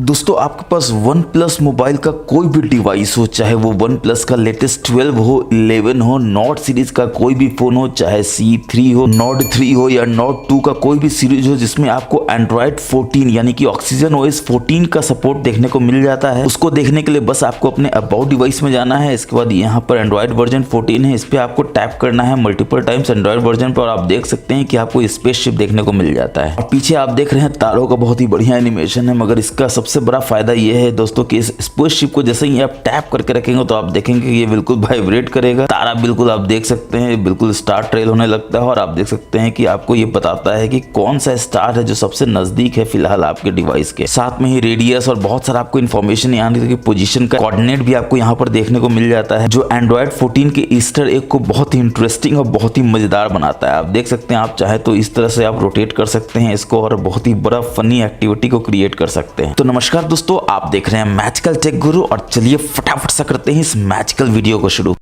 दोस्तों आपके पास one plus mobile का कोई भी डिवाइस हो, चाहे वो वन प्लस का लेटेस्ट 12 हो, 11 हो, नोट सीरीज का कोई भी फोन हो, चाहे C3 हो, नोट 3 हो या नोट 2 का कोई भी सीरीज हो जिसमें आपको एंड्रॉइड 14 यानी कि ऑक्सीजन OS 14 का सपोर्ट देखने को मिल जाता है। उसको देखने के लिए बस आपको अपने अबाउट डिवाइस में जाना है। इसके बाद यहाँ पर एंड्रॉइड वर्जन 14 है, इस पे आपको टैप करना है मल्टीपल टाइम्स एंड्रॉइड वर्जन पर और आप देख सकते हैं कि आपको स्पेसशिप देखने को मिल जाता है। और पीछे आप देख रहे हैं तारों का बहुत ही बढ़िया एनिमेशन है, मगर इसका सबसे बड़ा फायदा यह है दोस्तों कि इस स्पेसशिप को जैसे ही आप टैप करके रखेंगे तो आप देखेंगे कि ये बिल्कुल वाइब्रेट करेगा। तारा बिल्कुल आप देख सकते हैं बिल्कुल स्टार ट्रेल होने लगता है और आप देख सकते हैं कि आपको ये बताता है कि कौन सा स्टार है जो सबसे नजदीक है फिलहाल आपके डिवाइस के। साथ में ही रेडियस और बहुत सारा आपको इन्फॉर्मेशन यानी कि पोजीशन का कोऑर्डिनेट भी आपको यहाँ पर देखने को मिल जाता है, जो एंड्रॉइड 14 के ईस्टर एग को बहुत ही इंटरेस्टिंग और बहुत ही मजेदार बनाता है। आप देख सकते हैं, आप चाहे तो इस तरह से आप रोटेट कर सकते हैं इसको और बहुत ही बड़ा फनी एक्टिविटी को क्रिएट कर सकते हैं। तो नमस्कार दोस्तों, आप देख रहे हैं मैजिकल टेक गुरु और चलिए फटाफट से करते हैं इस मैजिकल वीडियो को शुरू।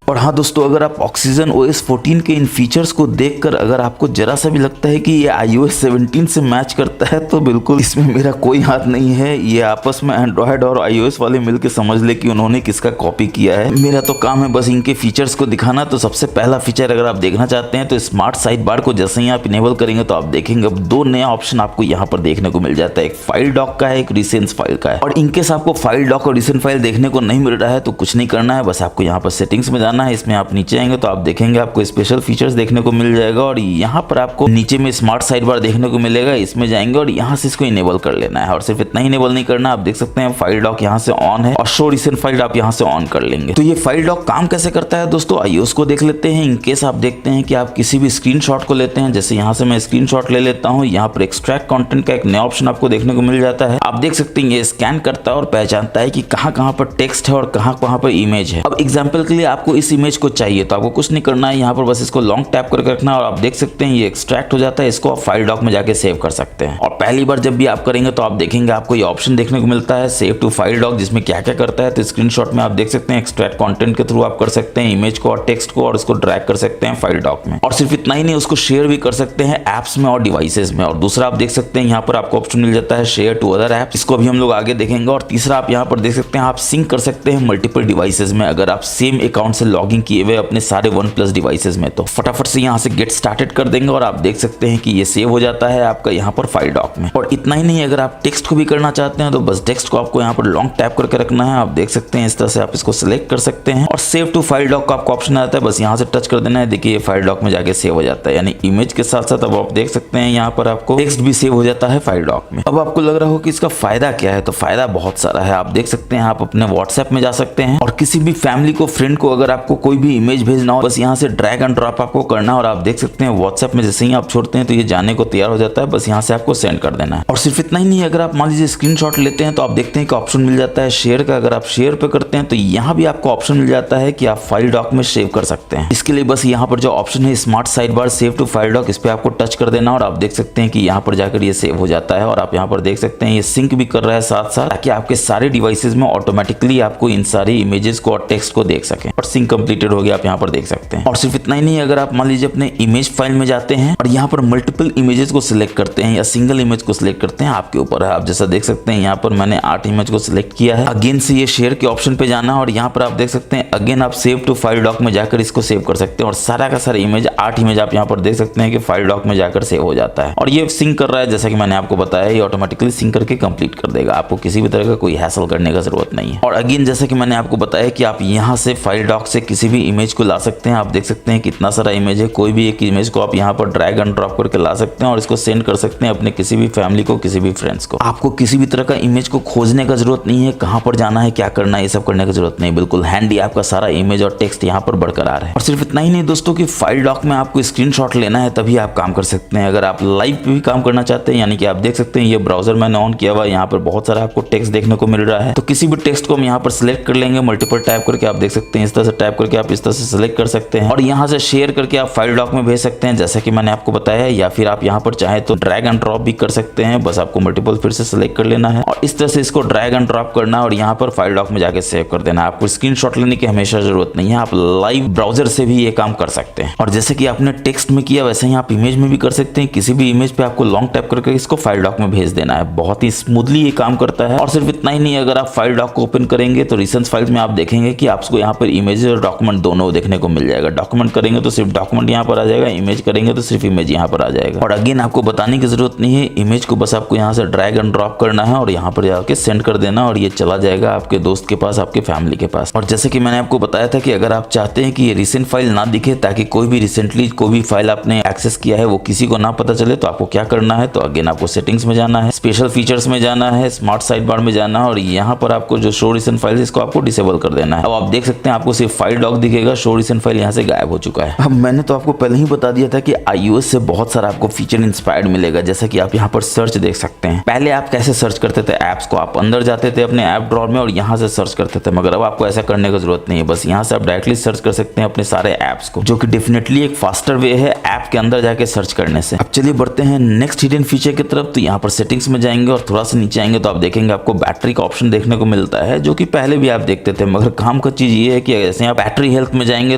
और हाँ दोस्तों, अगर आप ऑक्सीजन OS 14 के इन फीचर्स को देखकर अगर आपको जरा सा भी लगता है कि ये iOS 17 से मैच करता है तो बिल्कुल इसमें मेरा कोई हाथ नहीं है। ये आपस में एंड्रॉयड और iOS वाले मिलकर समझ ले कि उन्होंने किसका कॉपी किया है। मेरा तो काम है बस इनके फीचर्स को दिखाना। तो सबसे पहला फीचर अगर आप देखना चाहते हैं तो स्मार्ट साइड बार को जैसे ही आप इनेबल करेंगे तो आप देखेंगे अब दो नया ऑप्शन आपको यहाँ पर देखने को मिल जाता है। एक फाइल डॉक का है, एक रिसेंट फाइल का है। और इनकेस आपको फाइल डॉक और रिसेंट फाइल देखने को नहीं मिल रहा है तो कुछ नहीं करना है, बस आपको यहाँ पर सेटिंग्स में जाना है। इसमें आप नीचे आएंगे तो आप देखेंगे आपको स्पेशल फीचर्स देखने को मिल जाएगा और यहाँ पर आपको नीचे में स्मार्ट साइड बार देखने को मिलेगा। इसमें जाएंगे और यहाँ से इसको इनेबल कर लेना है और सिर्फ इतना ही इनेबल नहीं करना। आप देख सकते हैं फाइल डॉक यहाँ से ऑन है और शो रिसेंट फाइल आप यहाँ से ऑन कर लेंगे। तो ये फाइल डॉक काम कैसे करता है दोस्तों, आइए उसको देख लेते हैं। इनकेस आप देखते हैं कि आप किसी भी स्क्रीनशॉट को लेते हैं, जैसे यहाँ से मैं स्क्रीनशॉट ले लेता हूँ, यहाँ पर एक्सट्रैक्ट कंटेंट का एक नया ऑप्शन आपको देखने को मिल जाता है। आप देख सकते हैं ये स्कैन करता है और पहचानता है कि कहाँ पर टेक्स्ट है और कहाँ पर इमेज है। अब एग्जाम्पल के लिए आपको इस इमेज को चाहिए तो आपको कुछ नहीं करना है, यहाँ पर बस इसको लॉन्ग टैप करके रखना है और आप देख सकते हैं ये एक्सट्रैक्ट हो जाता है। इसको आप फाइल डॉक में जाके सेव कर सकते हैं। और पहली बार जब भी आप करेंगे तो आप देखेंगे आपको ये ऑप्शन देखने को मिलता है सेव टू फाइल डॉक, जिसमें क्या क्या करता है। तो स्क्रीनशॉट में आप देख सकते हैं एक्सट्रैक्ट कंटेंट के थ्रू आप कर सकते हैं इमेज को और टेक्स्ट को और उसको ड्रैग कर सकते हैं फाइल डॉक में। और सिर्फ इतना ही नहीं, उसको शेयर भी कर सकते हैं एप्स में और डिवाइसेस में। और दूसरा आप देख सकते हैं यहाँ पर आपको ऑप्शन मिल जाता है शेयर टू अदर ऐप, इसको भी हम लोग आगे देखेंगे। और तीसरा आप यहाँ पर देख सकते हैं आप सिंक कर सकते हैं मल्टीपल डिवाइसेस में अगर आप सेम अकाउंट से लॉगिन किए हुए अपने सारे वन प्लस डिवाइसेस में। तो फटाफट से यहाँ से गेट स्टार्टेड कर देंगे और आप देख सकते हैं कि ये सेव हो जाता है आपका यहाँ पर फाइल डॉक में। और इतना ही नहीं, अगर आप टेक्स्ट को भी करना चाहते हैं तो बस टेक्स्ट को आपको यहाँ पर लॉन्ग टैप करके रखना है। आप देख सकते हैं इस तरह से आप इसको सिलेक्ट कर सकते हैं और सेव टू फाइल डॉक का आपको ऑप्शन आता है, बस यहाँ से टच कर देना है। देखिए ये फाइल डॉक में जाके सेव हो जाता है, यानी इमेज के साथ साथ अब आप देख सकते हैं यहाँ पर आपको टेक्स्ट भी सेव हो जाता है फाइल डॉक में। अब आपको लग रहा हो कि इसका फायदा क्या है, तो फायदा बहुत सारा है। आप देख सकते हैं आप अपने व्हाट्सएप में जा सकते हैं और किसी भी फैमिली को, फ्रेंड को अगर आपको कोई भी इमेज भेजना हो बस यहाँ से ड्रैग एंड ड्रॉप आपको करना और आप देख सकते हैं व्हाट्सएप में जैसे ही आप छोड़ते हैं तो ये जाने को तैयार हो जाता है, बस यहाँ से आपको सेंड कर देना है। और सिर्फ इतना ही नहीं, अगर आप मान लीजिए स्क्रीनशॉट लेते हैं तो आप देखते हैं कि ऑप्शन मिल जाता है शेयर का। अगर आप शेयर पे करते हैं तो यहाँ भी आपको ऑप्शन मिल जाता है कि आप फाइल डॉक में सेव कर सकते हैं। इसके लिए बस यहाँ पर जो ऑप्शन है smart side bar save to file doc, इस पे आपको टच कर देना और आप देख सकते हैं कि यहाँ पर जाकर ये सेव हो जाता है। और आप यहाँ पर देख सकते हैं ये सिंक भी कर रहा है साथ साथ, ताकि आपके सारे डिवाइसेज में ऑटोमेटिकली आपको इन सारी इमेजेस को और टेक्स्ट को देख सकें। और सिंक कंप्लीटेड हो गया, आप यहाँ पर देख सकते हैं। और सिर्फ इतना ही नहीं, अगर आप मान लीजिए अपने इमेज फाइल में जाते हैं और यहाँ पर मल्टीपल इमेजेस को सिलेक्ट करते हैं या सिंगल इमेज को सिलेक्ट करते हैं, आपके ऊपर है। आप जैसा देख सकते हैं यहाँ पर मैंने 8 इमेज को सिलेक्ट किया है। अगेन से ये शेयर के ऑप्शन पे जाना और यहाँ पर आप देख सकते हैं अगेन आप सेव टू फाइल डॉक में जाकर इसको सेव कर सकते हैं। और सारा का सारा इमेज 8 इमेज आप यहाँ पर देख सकते हैं कि फाइल डॉक में जाकर सेव हो जाता है। और ये सिंक कर रहा है, जैसा कि मैंने आपको बताया, ये ऑटोमेटिकली सिंक करके कंप्लीट कर देगा। आपको किसी भी तरह का कोई हैसल करने का जरूरत नहीं है। और अगेन जैसा कि मैंने आपको बताया कि आप यहाँ से फाइल डॉक से किसी भी इमेज को ला सकते हैं। आप देख सकते हैं कितना सारा इमेज है, कोई भी एक इमेज को आप यहाँ पर ड्रैग एंड ड्रॉप करके ला सकते हैं और इसको सेंड कर सकते हैं अपने किसी भी फैमिली को, किसी भी फ्रेंड्स को। आपको किसी भी तरह का इमेज को खोजने का जरूरत नहीं है, कहां पर जाना है, क्या करना है, ये सब करने की जरूरत नहीं। बिल्कुल हैंडी आपका सारा इमेज और टेक्स्ट यहाँ पर बरकरार है। और सिर्फ इतना ही नहीं दोस्तों कि फाइल डॉक में आपको स्क्रीनशॉट लेना है तभी आप काम कर सकते हैं। अगर आप लाइव भी काम करना चाहते हैं, यानी कि आप देख सकते हैं ये ब्राउजर मैंने ऑन किया हुआ, यहाँ पर बहुत सारा आपको टेक्स्ट देखने को मिल रहा है। तो किसी भी टेक्स्ट को हम यहाँ पर सिलेक्ट कर लेंगे मल्टीपल टैप करके। आप देख सकते हैं इस तरह से टैप करके आप इस तरह से सिलेक्ट कर सकते हैं और यहाँ से शेयर करके आप फाइल डॉक में भेज सकते हैं जैसा कि मैंने आपको बताया, या फिर आप यहाँ पर चाहे तो ड्रैग एंड ड्रॉप भी कर सकते हैं। बस आपको मल्टीपल फिर से सिलेक्ट कर लेना है और इस तरह से इसको ड्रैग एंड ड्रॉप करना है और यहाँ पर फाइल डॉक में जाके सेव कर देना है। आपको स्क्रीनशॉट लेने की हमेशा जरूरत नहीं है, आप लाइव ब्राउजर से भी ये काम कर सकते हैं। और जैसे कि आपने टेक्स्ट में किया वैसे ही आप इमेज में भी कर सकते हैं। किसी भी इमेज पे आपको लॉन्ग टैप करके इसको फाइल डॉक में भेज देना है। बहुत ही स्मूथली ये काम करता है। और सिर्फ इतना ही नहीं, अगर आप फाइल डॉक को ओपन करेंगे तो रिसेंट फाइल्स में आप देखेंगे कि आपको यहाँ पर इमेज और डॉक्यूमेंट दोनों देखने को मिल जाएगा। डॉक्यूमेंट करेंगे तो सिर्फ डॉक्यूमेंट यहाँ पर आ जाएगा, इमेज करेंगे तो सिर्फ इमेज यहाँ पर आ जाएगा। और अगेन आपको बताने की जरूरत नहीं है, इमेज को बस आपको यहाँ से ड्रैग एंड ड्रॉप करना है और यहाँ पर जाके सेंड कर देना और ये चला जाएगा आपके दोस्त के पास, आपके फैमिली के पास। और जैसे कि मैंने आपको बताया था कि अगर आप चाहते हैं कि ये रिसेंट फाइल ना दिखे, ताकि कोई भी रिसेंटली कोई भी फाइल आपने एक्सेस किया है वो किसी को ना पता चले, तो आपको क्या करना है, तो अगेन आपको सेटिंग्स में जाना है, स्पेशल फीचर्स में जाना है, स्मार्ट साइड बार में जाना है और यहाँ पर आपको जो शो रिसेंट फाइल है इसको आपको डिसेबल कर देना है। अब आप देख सकते हैं आपको सिर्फ फाइल डॉक दिखेगा, शो रिसेंट फाइल यहाँ से गायब हो चुका है। अब मैंने तो आपको पहले ही बता दिया था कि iOS से बहुत सारा आपको फीचर इंस्पायर्ड मिलेगा। जैसा कि आप यहाँ पर सर्च देख सकते हैं। पहले आप कैसे सर्च करते थे ऐप्स को, आप अंदर जाते थे अपने ऐप ड्रॉअर में और यहाँ से सर्च करते थे, मगर अब आपको ऐसा करने की जरूरत नहीं है। बस यहाँ से आप डायरेक्टली सर्च कर सकते हैं अपने सारे ऐप्स को, जो कि डेफिनेटली एक फास्टर वे है ऐप के अंदर जाके सर्च करने से। अब चलिए बढ़ते हैं नेक्स्ट हिडन फीचर की तरफ। तो यहाँ पर सेटिंग्स में जाएंगे और थोड़ा सा नीचे आएंगे तो आप देखेंगे आपको बैटरी का ऑप्शन देखने को मिलता है, जो कि पहले भी आप देखते थे। मगर काम का चीज ये है कि जैसे आप बैटरी हेल्थ में जाएंगे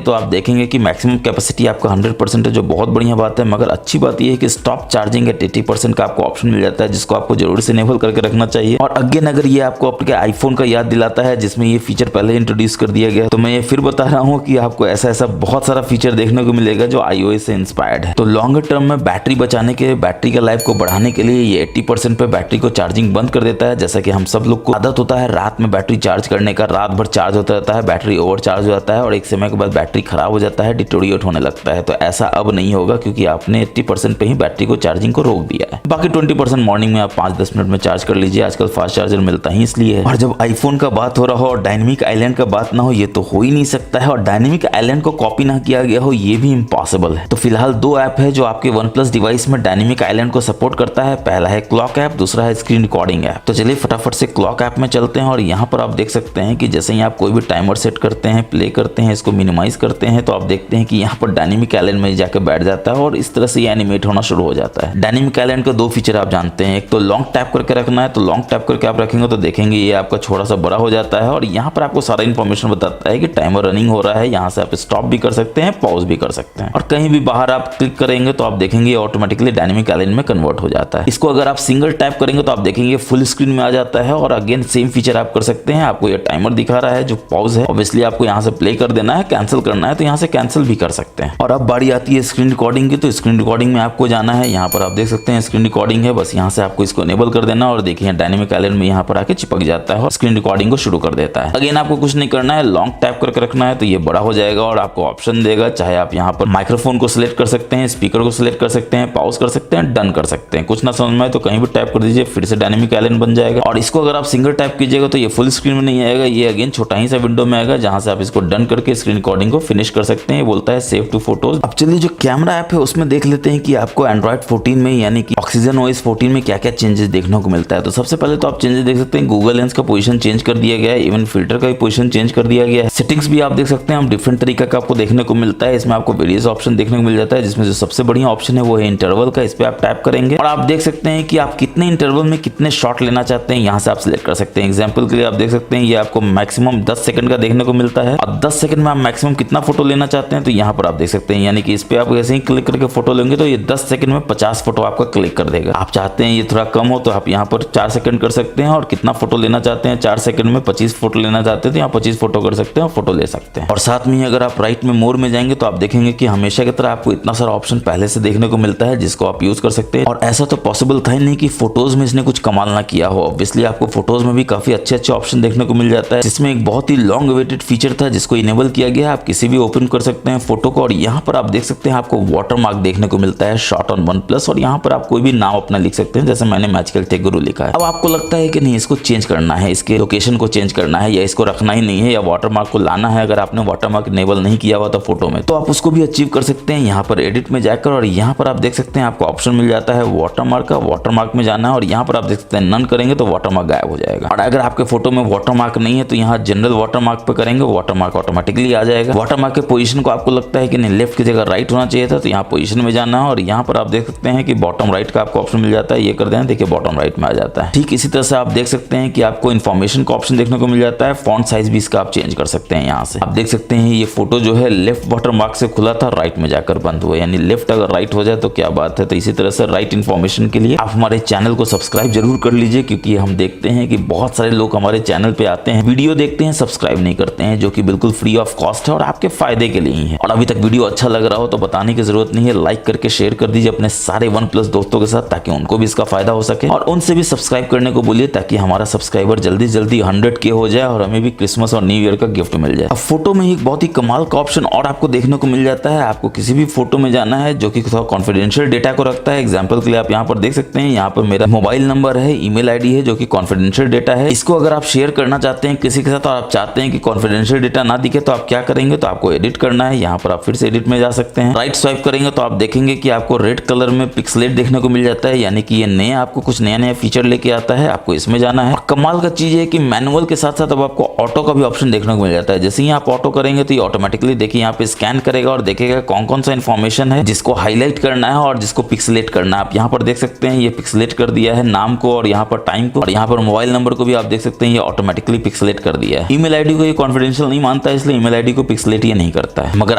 तो आप देखेंगे कि मैक्सिमम कैपेसिटी आपका 100% है, जो बहुत बढ़िया बात है। मगर अच्छी बात यह है कि स्टॉप चार्जिंग एट 80% का आपको ऑप्शन मिल जाता है, जिसको आपको जरूर से इनेबल करके रखना चाहिए। और अगेन अगर ये आपको आपके आईफोन का याद दिलाता है जिसमें ये फीचर पहले इंट्रोड्यूस कर दिया गया, तो मैं ये फिर बता रहा हूँ कि आपको ऐसा बहुत सारा फीचर देखने को मिलेगा जो iOS से इंस्पायर्ड है। तो लॉन्गर टर्म में बैटरी बचाने के, बैटरी का लाइफ को बढ़ाने के लिए ये 80% पे बैटरी को चार्जिंग बंद कर देता है। जैसा कि हम सब लोग को आदत होता है रात में बैटरी चार्ज करने का, रात भर चार्ज होता रहता है, बैटरी ओवर चार्ज हो जाता है और एक समय के बाद बैटरी खराब हो जाता है, डिटोरिएट होने लगता है। तो ऐसा अब नहीं होगा क्योंकि आपने 80% पे ही बैटरी को चार्जिंग को रोक दिया है। बाकी 20% मॉर्निंग में आप 5-10 मिनट में चार्ज कर लीजिए। आजकल फास्ट चार्जर मिलता ही इसलिए है। और जब आईफोन का बात हो रहा हो और डायनेमिक आइलैंड का बात ना हो, ये तो हो ही नहीं सकता है। और डायनेमिक आइलैंड को कॉपी ना किया गया हो, ये भी इम्पॉसिबल है। तो फिलहाल 2 ऐप है जो आपके OnePlus डिवाइस में डायनेमिक आइलैंड को सपोर्ट करता है। पहला है क्लॉक ऐप, दूसरा है स्क्रीन रिकॉर्डिंग ऐप। तो चलिए फटाफट से क्लॉक ऐप में चलते हैं और यहाँ पर आप देख सकते हैं कि जैसे ही आप कोई भी टाइमर सेट करते हैं, प्ले करते हैं, इसको मिनिमाइज करते हैं, तो आप देखते हैं कि यहाँ पर डायनेमिक आइलैंड में जाकर बैठ जाता है और इस तरह से ये एनिमेट होना शुरू हो जाता है। डायनेमिक आइलैंड के 2 फीचर आप जानते हैं, एक तो लॉन्ग टैप करके रखना है, तो लॉन्ग टैप करके आप रखेंगे तो देखेंगे ये आपका छोटा सा बड़ा हो जाता है और यहाँ पर आपको सारा इन्फॉर्मेशन बताता है कि टाइमर रनिंग हो रहा है। यहाँ से आप स्टॉप भी कर सकते हैं, पॉज भी कर सकते हैं। और कहीं भी बाहर आप क्लिक करेंगे तो आप देखेंगे ऑटोमेटिकली डायनेमिक आइलैंड में कन्वर्ट हो जाता है। इसको अगर आप सिंगल टैप करेंगे तो आप देखेंगे फुल स्क्रीन में आ जाता है। और अगेन सेम फीचर आप कर सकते हैं। आपको ये टाइमर दिखा रहा है जो पॉज है, ऑब्वियसली आपको यहाँ से प्ले कर देना है, कैंसिल करना है तो यहाँ से कैंसिल भी कर सकते हैं। और अब बारी आती है स्क्रीन रिकॉर्डिंग की। तो स्क्रीन रिकॉर्डिंग में आपको जाना है, यहाँ पर आप देख सकते हैं स्क्रीन रिकॉर्डिंग है, बस यहाँ से आपको इसको इनेबल कर देना और देखिए डायनेमिक आइलैंड में यहाँ पर आके चिपक जाता है और स्क्रीन रिकॉर्डिंग को शुरू कर देता है। अगेन आपको कुछ नहीं करना है, लॉन्ग टैप करके रखना है तो ये बड़ा हो जाएगा और आपको ऑप्शन देगा, चाहे आप यहाँ पर माइक्रोफोन को सिलेक्ट कर सकते हैं, स्पीकर को सिलेक्ट कर सकते हैं, पॉज कर सकते हैं, डन कर सकते हैं। कुछ ना समझ में आए तो कहीं भी टैप कर दीजिए, फिर से डायनेमिक आइलैंड बन जाएगा। और इसको अगर आप सिंगल टैप कीजिएगा तो ये फुल स्क्रीन में नहीं आएगा, ये अगेन छोटा ही सा विंडो में आएगा जहां से आप इसको डन करके स्क्रीन रिकॉर्डिंग को फिनिश कर सकते हैं। ये बोलता है सेव टू फोटोज। अब चलिए जो कैमरा ऐप है उसमें देख लेते हैं कि आपको एंड्रॉइड 14 में यानी कि ऑक्सीजन OS 14 में क्या क्या चेंजेस देखने को मिलता है। तो सबसे पहले तो आप चेंजेस देख सकते हैं, गूगल लेंस का पोजीशन चेंज कर दिया गया है, इवन फिल्टर का भी पोजीशन चेंज कर दिया गया है। सेटिंग्स भी आप देख सकते हैं, हम डिफरेंट तरीके का आपको देखने को मिलता है। इसमें आपको वेरियस ऑप्शन देखने को मिल जाता है, जिसमें जो सबसे बढ़िया ऑप्शन है वो है इंटरवल का। इस पे आप टैप करेंगे और आप देख सकते हैं कि आप कितने इंटरवल में कितने शॉट लेना चाहते हैं, यहाँ से आप सिलेक्ट कर सकते हैं। एग्जाम्पल के लिए आप देख सकते हैं ये आपको मैक्सिमम 10 सेकंड का देखने को मिलता है और 10 सेकंड में आप मैक्सिमम कितना फोटो लेना चाहते हैं तो यहाँ पर आप देख सकते हैं। यानी कि इस पे आप ऐसे ही क्लिक करके फोटो लेंगे तो ये 10 सेकंड में 50 फोटो आपका क्लिक कर देगा। आप चाहते हैं ये थोड़ा कम हो तो आप यहाँ पर 4 सेकंड कर सकते हैं और कितना फोटो लेना चाहते हैं 4 सेकंड में 25 फोटो लेना चाहते हैं तो यहाँ 25 फोटो कर सकते हैं और फोटो ले सकते हैं। और साथ में अगर आप राइट में मोर में जाएंगे तो आप देखेंगे कि हमेशा की तरह आपको इतना सारा ऑप्शन पहले से देखने को मिलता है जिसको आप यूज कर सकते हैं। और ऐसा तो पॉसिबल था ही नहीं कि फोटोज में इसने कुछ कमाल ना किया हो। ऑब्वियसली आपको फोटोज में भी काफी अच्छे ऑप्शन देखने को मिल जाता है, जिसमें एक बहुत ही लॉन्ग अवेटेड फीचर था जिसको इनेबल किया गया है। आप किसी भी ओपन कर सकते हैं फोटो को और यहाँ पर आप देख सकते हैं आपको वाटरमार्क देखने को मिलता है शॉट ऑन OnePlus। और यहाँ पर आप कोई भी नाम अपना लिख सकते हैं, जैसे मैंने मैजिकल टेक गुरु लिखा है। अब आपको लगता है कि नहीं इसको चेंज करना है, इसके लोकेशन को चेंज करना है, या इसको रखना ही नहीं है, या वाटरमार्क को लाना है, अगर आपने वाटरमार्क इनेबल नहीं किया हुआ था फोटो में, तो आप उसको भी अचीव कर सकते हैं यहाँ पर एडिट में जाकर। और यहाँ पर आप देख सकते हैं आपको ऑप्शन मिल जाता है वाटरमार्क का, वाटरमार्क में जाना है और यहाँ पर आप देख सकते हैं नन करेंगे तो वाटरमार्क गायब हो जाएगा। और अगर आपके फोटो में वाटरमार्क नहीं है तो यहाँ जनरल वाटरमार्क पे करेंगे, वाटरमार्क ऑटोमेटिकली आ जाएगा। वाटरमार्क के पोजीशन को आपको लगता है कि नहीं लेफ्ट की जगह राइट होना चाहिए था, तो यहाँ पोजीशन में जाना है और यहाँ पर आप देख सकते हैं कि बॉटम राइट का आपको ऑप्शन मिल जाता है, ये कर दें, देखिए बॉटम राइट में आ जाता है। ठीक इसी तरह से आप देख सकते हैं कि आपको इन्फॉर्मेशन का ऑप्शन देखने को मिल जाता है, फॉन्ट साइज भी इसका आप चेंज कर सकते हैं। यहाँ से आप देख सकते हैं ये फोटो जो है लेफ्ट वाटरमार्क से खुला था, राइट में जाकर बंद हुआ, यानी लेफ्ट अगर राइट हो जाए तो क्या बात है। तो इसी तरह से राइट इन्फॉर्मेशन के लिए आप हमारे चैनल को सब्सक्राइब जरूर कर लीजिए, क्योंकि हम देखते हैं कि बहुत सारे लोग हमारे चैनल पे आते हैं, वीडियो देखते हैं, सब्सक्राइब नहीं करते हैं, जो कि बिल्कुल फ्री ऑफ कॉस्ट है और आपके फायदे के लिए ही है। और अभी तक वीडियो अच्छा लग रहा हो तो बताने की जरूरत नहीं है, लाइक करके शेयर कर दीजिए अपने सारे OnePlus दोस्तों के साथ, ताकि उनको भी इसका फायदा हो सके, और उनसे भी सब्सक्राइब करने को बोलिए ताकि हमारा सब्सक्राइबर जल्दी जल्दी 100K हो जाए और हमें भी क्रिसमस और न्यू ईयर का गिफ्ट मिल जाए। अब फोटो में एक बहुत ही कमाल का ऑप्शन और आपको देखने को मिल जाता है, आपको किसी भी फोटो में जाना है जो कि थोड़ा कॉन्फिडेंशियल डेटा को रखता है। एग्जाम्पल के लिए आप यहाँ पर देख सकते हैं, यहाँ पर मेरा मोबाइल नंबर है, ईमेल आईडी है, जो कि कॉन्फिडेंशियल डेटा है। इसको अगर आप शेयर करना चाहते हैं किसी के साथ और आप चाहते हैं कि कॉन्फिडेंशियल डेटा ना दिखे, तो आप क्या करेंगे, तो आपको एडिट करना है। यहाँ पर आप फिर से एडिट में जा सकते हैं, राइट स्वाइप करेंगे तो आप देखेंगे कि आपको रेड कलर में पिक्सलेट देखने को मिल जाता है, यानी कि ये नए आपको कुछ नया नया फीचर लेके आता है, आपको इसमें जाना है। कमाल का चीज है कि मैनुअल के साथ साथ अब आपको ऑटो का भी ऑप्शन देखने को मिल जाता है। जैसे ही आप ऑटो करेंगे तो ये ऑटोमेटिकली देखिए यहाँ पे स्कैन करेगा और देखेगा कौन कौन सा इन्फॉर्मेशन है जिसको हाईलाइट करना है और जिसको पिक्सलेट करना है। आप यहाँ पर देख सकते हैं ये पिक्सलेट कर दिया है नाम को और यहाँ पर टाइम को, और यहाँ पर मोबाइल नंबर को भी आप देख सकते हैं ये ऑटोमेटिकली पिक्सलेट कर दिया है। ईमेल आईडी को ये कॉन्फिडेंशियल नहीं मानता है, इसलिए ईमेल आईडी को पिक्सलेट ये नहीं करता है। मगर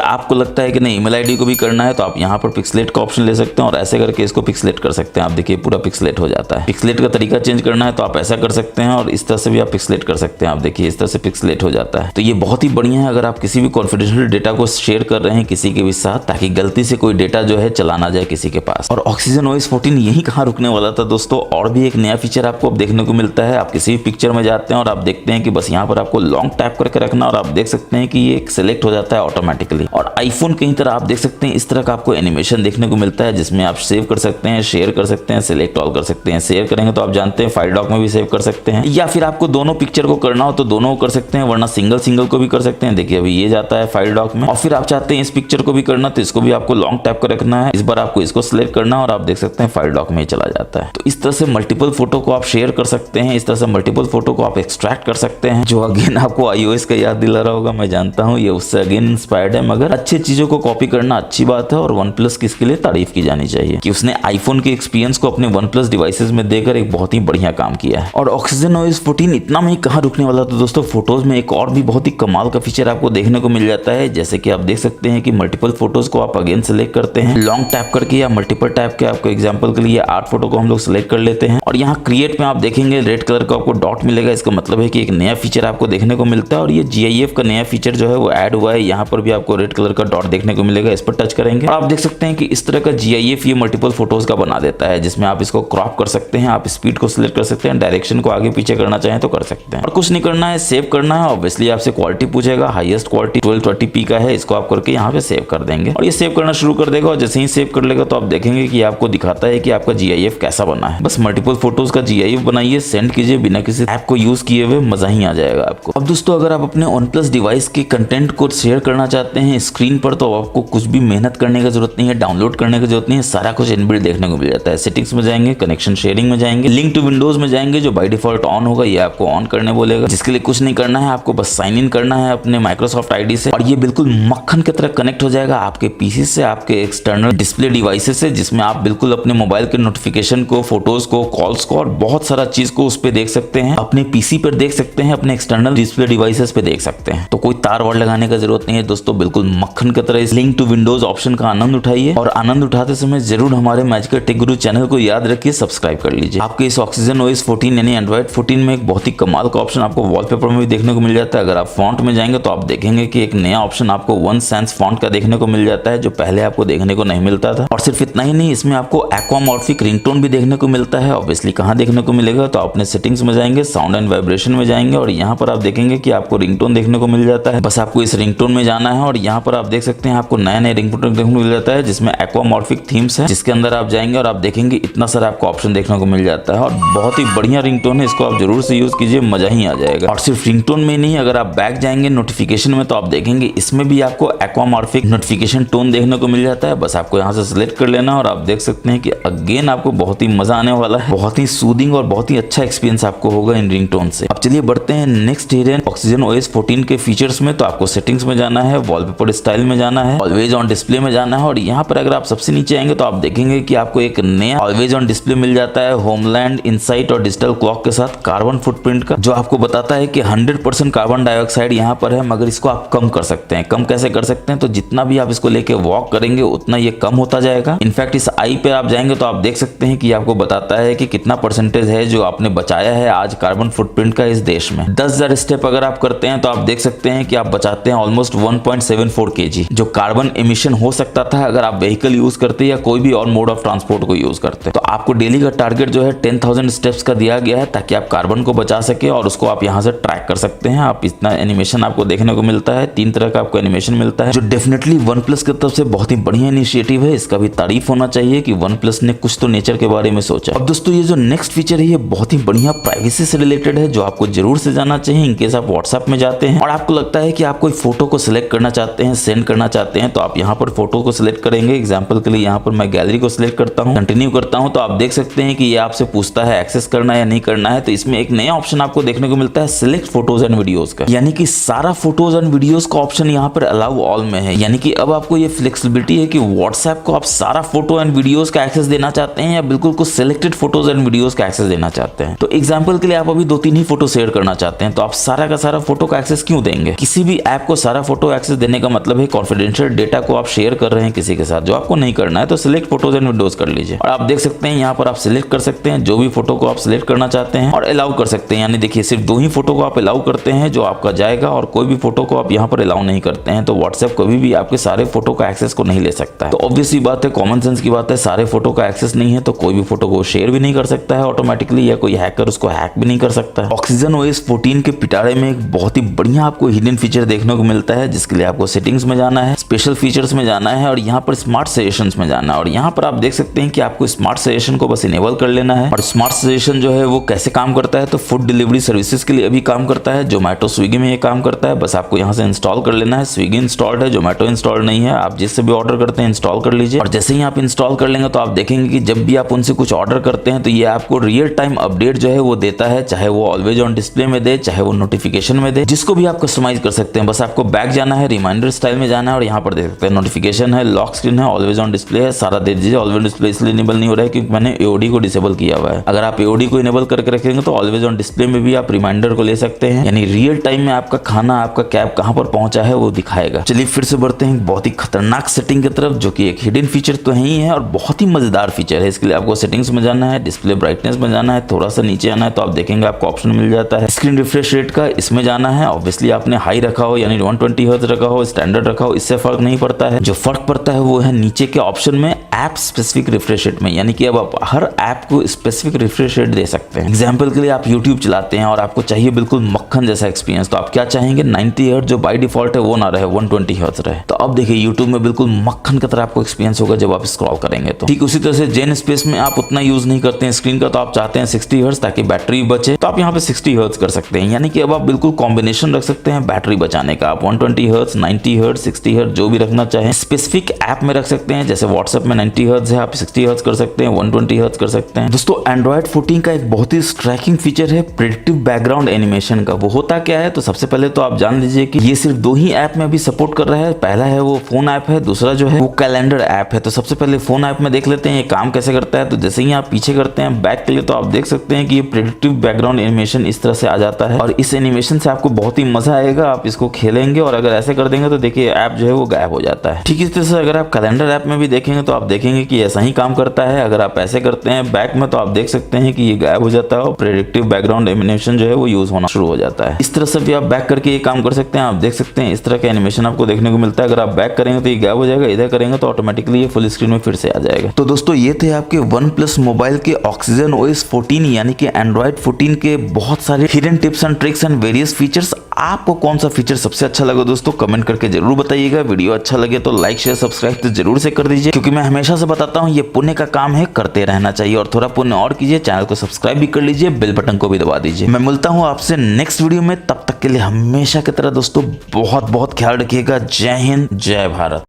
आपको लगता है कि नहीं ईमेल आईडी को भी करना है, तो आप यहाँ पर पिक्सलेट का ऑप्शन ले सकते हैं और ऐसे करके इसको पिक्सलेट कर सकते हैं। आप देखिए पूरा पिक्सलेट हो जाता है। पिक्सलेट का तरीका चेंज करना है तो आप ऐसा कर सकते हैं और इस तरह से भी आप पिक्सलेट कर सकते हैं। आप देखिए इस तरह से पिक्सलेट हो जाता है। तो ये बहुत ही बढ़िया है अगर आप किसी भी कॉन्फिडेंशियल डेटा को शेयर कर रहे हैं किसी के भी साथ, ताकि गलती से कोई डेटा जो है चला ना जाए किसी के पास। और ऑक्सीजन OS 14 यही कहाँ रुकने वाला था दोस्तों, और भी एक नया फीचर आपको अब देखने को मिलता है। आप किसी भी पिक्चर में जाते हैं और आप देखते हैं कि बस यहाँ पर आपको लॉन्ग टैप करके रखना और आप देख सकते हैं कि ये सिलेक्ट हो जाता है ऑटोमेटिकली। और आईफोन की तरह आप देख सकते हैं इस तरह का आपको एनिमेशन देखने को मिलता है, जिसमें आप सेव कर सकते हैं, शेयर कर सकते हैं, सिलेक्ट ऑल कर सकते हैं। शेयर करेंगे तो आप जानते हैं फाइल डॉक में भी सेव कर सकते हैं, या फिर आपको दोनों पिक्चर को करना हो तो दोनों को कर सकते हैं, वरना सिंगल सिंगल को भी कर सकते हैं। देखिए अभी ये जाता है फाइल डॉक में, और फिर आप चाहते हैं इस पिक्चर को भी करना तो इसको भी आपको लॉन्ग टैप कर रखना है। इस बार आपको इसको सिलेक्ट करना और आप देख सकते हैं फाइल डॉक में चला जाता है। तो इस तरह से मल्टीपल फोटो को आप शेयर कर सकते हैं, इस तरह से मल्टीपल फोटो को आप एक्सट्रैक्ट कर सकते हैं, जो अगेन आपको iOS का याद दिला रहा होगा। मैं जानता हूँ ये उससे अगेन इंस्पायर्ड है, मगर अच्छी चीजों को कॉपी करना अच्छी बात है और OnePlus की इसके लिए तारीफ की जानी चाहिए कि उसने आईफोन के एक्सपीरियंस को अपने OnePlus डिवाइसेस में देकर एक बहुत ही बढ़िया काम किया है। और ऑक्सीजन OS 14 इतना में ही कहाँ रुकने वाला था दोस्तों, फोटोज में एक और भी बहुत ही कमाल का फीचर आपको देखने को मिल जाता है। जैसे कि आप देख सकते हैं कि मल्टीपल फोटोज को आप अगेन सेलेक्ट करते हैं लॉन्ग टैप करके या मल्टीपल टैप के। आपको एग्जांपल के लिए 8 फोटो को हम लोग सेलेक्ट कर लेते हैं और यहाँ क्रिएट में आप देखेंगे रेड कलर का आपको डॉट मिलेगा। इसका मतलब है कि एक नया फीचर आपको देखने को मिलता है और ये GIF का नया फीचर जो है वो ऐड हुआ है। यहाँ पर भी आपको रेड कलर का डॉट देखने को मिलेगा, इस पर टच करेंगे और आप देख सकते हैं कि इस तरह का GIF ये मल्टीपल फोटोज का बना देता है, जिसमें आप इसको क्रॉप कर सकते हैं, आप स्पीड को सिलेक्ट कर सकते हैं, डायरेक्शन को आगे पीछे करना चाहें तो कर सकते हैं। और कुछ नहीं करना है, सेव करना है। ऑब्वियसली आपसे क्वालिटी पूछेगा, हाईएस्ट क्वालिटी 1280p का है, इसको आप करके यहाँ पे सेव कर देंगे और ये सेव करना शुरू कर देगा। और जैसे ही सेव कर लेगा तो आप देखेंगे कि आपको दिखाता है कि आपका GIF कैसा बना है। बस मल्टीपल फोटोज का GIF बनाइए, सेंड कीजिए, बिना किसी ऐप को यूज किए हुए, मजा ही आ जाएगा आपको। अब दोस्तों अगर आप अपने OnePlus डिवाइस के कंटेंट को शेयर करना चाहते हैं स्क्रीन पर, तो आपको कुछ भी मेहनत करने की जरूरत नहीं है, डाउनलोड करने की जरूरत नहीं है, सारा कुछ इनबिल्ट देखने को मिल जाता है। सेटिंग्स में जाएंगे, कनेक्शन शेयरिंग में जाएंगे, लिंक टू विंडोज में जाएंगे, जो बाय डिफॉल्ट ऑन होगा ये आपको ऑन करने बोलेगा, जिसके लिए कुछ नहीं करना है, आपको बस साइन इन करना है अपने माइक्रोसॉफ्ट आईडी से और ये बिल्कुल मक्खन की तरह कनेक्ट हो जाएगा आपके पीसी से, आपके एक्सटर्नल डिस्प्ले डिवाइसेस से, जिसमें आप बिल्कुल अपने मोबाइल के नोटिफिकेशन को, फोटोज को, कॉल्स को और बहुत सारा चीज को उस पर देख सकते हैं। अपने पीसी पर देख सकते हैं, अपने एक्सटर्नल डिस्प्ले डिवाइसेस पे देख सकते हैं। तो कोई तार वार लगाने का जरूरत नहीं है दोस्तों, बिल्कुल मक्खन की तरह इस लिंक टू विंडोज ऑप्शन का आनंद उठाइए और आनंद उठाते समय जरूर हमारे मैजिकल टेक गुरु चैनल को याद रखिए, सब्सक्राइब कर लीजिए। आपके इस ऑक्सीजन OS 14 यानी एंड्रॉइड 14 में एक बहुत ही कमाल का ऑप्शन आपको वॉलपेपर में भी देखने को मिल जाता है। अगर आप फॉन्ट में जाएंगे तो आप देखेंगे कि एक नया ऑप्शन आपको वन सेंस फॉन्ट का देखने को मिल जाता है, जो पहले आपको देखने को नहीं मिलता था। और सिर्फ इतना ही नहीं, इसमें आपको एक्वामॉर्फिक रिंगटोन भी देखने को मिलता है। ऑब्वियसली कहाँ देखने को मिलेगा, तो अपने सेटिंग्स में जाएंगे, साउंड एंड वाइब्रेशन में जाएंगे और यहाँ पर आप देखेंगे कि आपको रिंगटोन देखने को मिल जाता है। बस आपको इस रिंगटोन में जाना है और यहाँ पर आप देख सकते हैं आपको नया नया रिंगटोन देखने को मिल जाता है, जिसमें एक्वामॉर्फिक थीम्स है, जिसके अंदर आप जाएंगे और आप देखेंगे इतना सारा आपको ऑप्शन देखने को मिल जाता है और बहुत ही बढ़िया रिंगटोन है, इसको आप जरूर से यूज कीजिए, मजा ही आ जाएगा। और सिर्फ रिंगटोन में नहीं, अगर आप बैक जाएंगे नोटिफिकेशन में तो आप देखेंगे इसमें भी आपको एक्वामॉर्फिक नोटिफिकेशन टोन देखने को मिल जाता है। बस आपको यहाँ से सिलेक्ट कर लेना और आप देख सकते हैं कि अगेन आपको बहुत ही मजा आने वाला है, बहुत ही सूदिंग और बहुत ही अच्छा एक्सपीरियंस आपको होगा इन रिंगटोन से। अब चलिए बढ़ते हैं नेक्स्ट वेरिएंट ऑक्सीजन OS 14 के फीचर्स में। तो आपको सेटिंग्स में जाना है, वॉलपेपर स्टाइल में जाना है, ऑलवेज ऑन डिस्प्ले में जाना है और यहाँ पर अगर आप सबसे नीचे आएंगे तो आप देखेंगे कि आपको एक नया ऑलवेज ऑन डिस्प्ले मिल जाता है होमलैंड इनसाइट और डिजिटल क्लॉक के साथ कार्बन फुटप्रिंट का, जो आपको बताता है कि 100% कार्बन डाइऑक्साइड यहाँ पर है, मगर इसको आप कम कर सकते हैं। कम कैसे कर सकते हैं? तो जितना भी आप इसको लेके वॉक करेंगे उतना ये कम होता जाएगा। इनफैक्ट इस आई पे आप जाएंगे तो आप देख सकते हैं कि आपको बताता है कि कितना परसेंटेज है जो आपने बचाया है आज कार्बन फुटप्रिंट का इस देश में। 10,000 स्टेप अगर आप करते हैं तो आप देख सकते हैं कि आप बचाते हैं ऑलमोस्ट 1.74 kg जो कार्बन एमिशन हो सकता था अगर आप व्हीकल यूज करते या कोई भी और मोड ऑफ ट्रांसपोर्ट को यूज करते। तो आपको डेली का टारगेट जो है 10,000 स्टेप्स का दिया गया है ताकि आप कार्बन को बचा सके और उसको आप यहाँ से ट्रैक कर सकते हैं। आप इतना एनिमेशन आपको देखने को मिलता है, 3 तरह का आपको एनिमेशन मिलता है, जो डेफिनेटली OnePlus की तरफ से बहुत ही बढ़िया इनिशिएटिव है। इसका भी तारीफ होना चाहिए कि OnePlus ने कुछ तो नेचर के बारे में सोचा। अब दोस्तों ये जो नेक्स्ट फीचर है ये बहुत ही बढ़िया प्राइवेसी से रिलेटेड है, जो आपको जरूर से जाना चाहिए इनकेस आप व्हाट्सएप में जाते हैं और आपको लगता है कि आप कोई फोटो को सिलेक्ट करना चाहते हैं, सेंड करना चाहते हैं, तो आप यहाँ पर फोटो को सिलेक्ट करेंगे। एग्जाम्पल के लिए यहाँ पर मैं गैलरी को सिलेक्ट करता हूँ, कंटिन्यू करता हूँ, तो आप देख सकते हैं कि ये आपसे पूछता है एक्सेस करना है या नहीं करना है। तो इसमें एक नया ऑप्शन आपको देखने को मिलता है सिलेक्ट फोटोज एंड वीडियोज का, यानी कि सारा फोटोज एंड वीडियोज का ऑप्शन यहाँ पर अलाउ ऑल में है। यानी कि अब आपको ये फ्लेक्सिबिलिटी है कि व्हाट्सएप को आप सारा फोटो एंड वीडियोज का एक्सेस देना चाहते हैं या बिल्कुल कुछ सिलेक्टेड फोटोज एंड वीडियोज का एक्सेस देना चाहते हैं। तो एग्जांपल के लिए आप अभी 2-3 ही फोटो शेयर करना चाहते हैं, तो आप सारा का सारा फोटो का एक्सेस क्यों देंगे? किसी भी ऐप को सारा फोटो एक्सेस देने का मतलब है कॉन्फिडेंशियल डेटा को आप शेयर कर रहे हैं किसी के साथ, जो आपको नहीं करना है। तो सिलेक्ट फोटोज एंड वीडियोज कर लीजिए और आप देख सकते हैं यहाँ पर आप सिलेक्ट कर सकते हैं जो भी फोटो को आप सिलेक्ट करना चाहते हैं और अलाउ कर सकते हैं। यानी देखिए सिर्फ 2 ही फोटो को आप अलाउ करते हैं जो आपका जाएगा और कोई भी फोटो को आप यहाँ पर अलाउ नहीं करते हैं, तो व्हाट्सएप कभी भी आपके सारे फोटो का एक्सेस को नहीं ले सकता है। तो ऑब्वियसली बात है, कॉमन सेंस की बात है, सारे फोटो का एक्सेस नहीं है तो कोई भी फोटो को शेयर भी नहीं कर सकता है ऑटोमेटिकली, या कोई हैकर उसको हैक भी नहीं कर सकता है। ऑक्सीजन OS 14 के पिटारे में एक बहुत ही बढ़िया आपको हिडन फीचर देखने को मिलता है, जिसके लिए आपको सेटिंग्स में जाना है, स्पेशल फीचर्स में जाना है और यहाँ पर स्मार्ट सजेशंस में जाना है। और यहाँ पर आप देख सकते हैं कि आपको स्मार्ट सजेशन को बस इनेबल कर लेना है। और स्मार्ट सजेशन जो है वो कैसे काम करता है, तो फूड डिलीवरी सर्विसेज के लिए अभी काम करता है, जोमेटो स्विगी में ये काम करता है। बस आपको यहाँ से इंस्टॉल कर लेना है। स्विगी इंस्टॉल्ड है, जोमेटो इंस्टॉल्ड नहीं है, आप जिससे भी ऑर्डर करते हैं इंस्टॉल कर लीजिए। और जैसे ही आप इंस्टॉल कर लेंगे तो आप देखेंगे कि जब भी आप उनसे कुछ ऑर्डर करते हैं तो ये आपको रियल टाइम अपडेट जो है वो देता है, चाहे वो ऑलवेज ऑन डिस्प्ले में दे, चाहे वो नोटिफिकेशन में दे, जिसको भी आप कस्टमाइज कर सकते हैं। बस आपको बैक जाना है, रिमाइंडर स्टाइल में जाना है और यहाँ पर देख सकते हैं नोटिफिकेशन है, लॉक स्क्रीन है, ऑलवेज ऑन डिस्प्ले है, सारा दे दीजिए। ऑलवेज डिस्प्ले इसलिए इनेबल नहीं हो रहा है क्योंकि मैंने AOD को डिसेबल किया हुआ है। अगर आप AOD को इनेबल करके रखेंगे तो ऑलवेज ऑन डिस्प्ले में भी आप रिमाइंडर को ले सकते हैं, यानी रियल टाइम में आपका खाना, आपका कैब कहाँ पर पहुंचा है वो दिखाएगा। चलिए फिर से बढ़ते हैं बहुत ही खतरनाक सेटिंग की तरफ, जो कि एक हिडन फीचर तो है ही है और बहुत ही मजेदार फीचर है। इसके लिए आपको सेटिंग्स में जाना है, डिस्प्ले ब्राइटनेस में जाना है, थोड़ा सा नीचे आना है तो आप देखेंगे आपको ऑप्शन मिल जाता है स्क्रीन रिफ्रेश रेट का, इसमें जाना है। ऑब्वियसली आपने हाई रखा हो यानी 120 हर्ट्ज रखा हो, स्टैंडर्ड रखा हो, इससे फर्क नहीं पड़ता है। जो फर्क पड़ता है वो है नीचे के ऑप्शन में ऐप स्पेसिफिक रिफ्रेश रेट में, यानी कि अब आप हर ऐप को स्पेसिफिक रिफ्रेश रेट दे सकते हैं। एग्जाम्पल के लिए आप यूट्यूब चलाते हैं और आपको चाहिए बिल्कुल मक्खन जैसा एक्सपीरियंस, तो आप क्या चाहेंगे 90 हर्ट्ज जो बाय डिफॉल्ट है वो ना रहे, 120 हर्ट्ज रहे। तो अब देखिए यूट्यूब में बिल्कुल मक्खन की तरह आपको एक्सपीरियंस होगा जब आप स्क्रॉल करेंगे। तो ठीक उसी तरह से जेन स्पेस में आप उतना यूज नहीं करते हैं स्क्रीन का, तो आप चाहते हैं 60 हर्ट्ज ताकि बैटरी बचे, तो आप यहाँ पे 60 हर्ट्ज कर सकते हैं। यानी कि अब आप बिल्कुल कॉम्बिनेशन रख सकते हैं बैटरी बचाने का। आप 120 हर्ट्ज, 90 हर्ट्ज, 60 हर्ट्ज जो भी रखना चाहें स्पेसिफिक ऐप में रख सकते हैं। जैसे व्हाट्सएप में 90 हर्ट्ज है, आप 60 हर्ट्ज कर सकते हैं, 120 हर्ट्ज कर सकते हैं। दोस्तों एंड्रॉइड 14 का एक बहुत ही स्ट्राइकिंग फीचर है प्रेडिक्टिव बैकग्राउंड एनिमेशन का। वो होता क्या है, तो सबसे पहले तो आप जान लीजिए कि ये सिर्फ 2 ही ऐप में अभी सपोर्ट कर रहा है। पहला है वो फोन ऐप है, दूसरा जो है वो कैलेंडर ऐप है। तो सबसे पहले फोन ऐप में देख लेते हैं ये काम कैसे करता है। तो जैसे ही आप पीछे करते हैं बैक के लिए, तो आप देख सकते हैं कि ये प्रेडिक्टिव बैकग्राउंड एनिमेशन इस तरह से आ जाता है और इस एनिमेशन से आपको बहुत ही मजा आएगा। आप इसको खेलेंगे और अगर ऐसे कर देंगे तो देखिए ऐप जो है वो गायब हो जाता है। ठीक इस तरह से अगर आप कैलेंडर ऐप में भी देखेंगे तो आप देखेंगे कि ऐसा ही काम करता है। अगर आप ऐसे करते हैं बैक में तो आप देख सकते हैं कि ये गायब हो जाता है और प्रेडिक्टिव बैकग्राउंड एनिमेशन जो है वो यूज होना शुरू हो जाता है। इस तरह से भी आप बैक करके ये काम कर सकते हैं। आप देख सकते हैं इस तरह का एनिमेशन आपको देखने को मिलता है। अगर आप बैक करेंगे तो ये गायब हो जाएगा, इधर करेंगे तो ऑटोमेटिकली ये फुल स्क्रीन में फिर से आ जाएगा। तो दोस्तों ये थे आपके OnePlus मोबाइल के ऑक्सीजन OS 14 यानी कि एंड्रॉइड 14 के बहुत सारे hidden tips and tricks and various features. आपको कौन सा फीचर सबसे अच्छा लगा दोस्तों कमेंट करके जरूर बताइएगा। वीडियो अच्छा लगे तो लाइक शेयर सब्सक्राइब तो जरूर से कर दीजिए, क्योंकि मैं हमेशा से बताता हूँ ये पुण्य का काम है, करते रहना चाहिए। और थोड़ा पुण्य और कीजिए, चैनल को सब्सक्राइब भी कर लीजिए, बेल बटन को भी दबा दीजिए। मैं मिलता हूँ आपसे नेक्स्ट वीडियो में, तब तक के लिए हमेशा की तरह दोस्तों बहुत बहुत ख्याल रखिएगा। जय हिंद, जय भारत।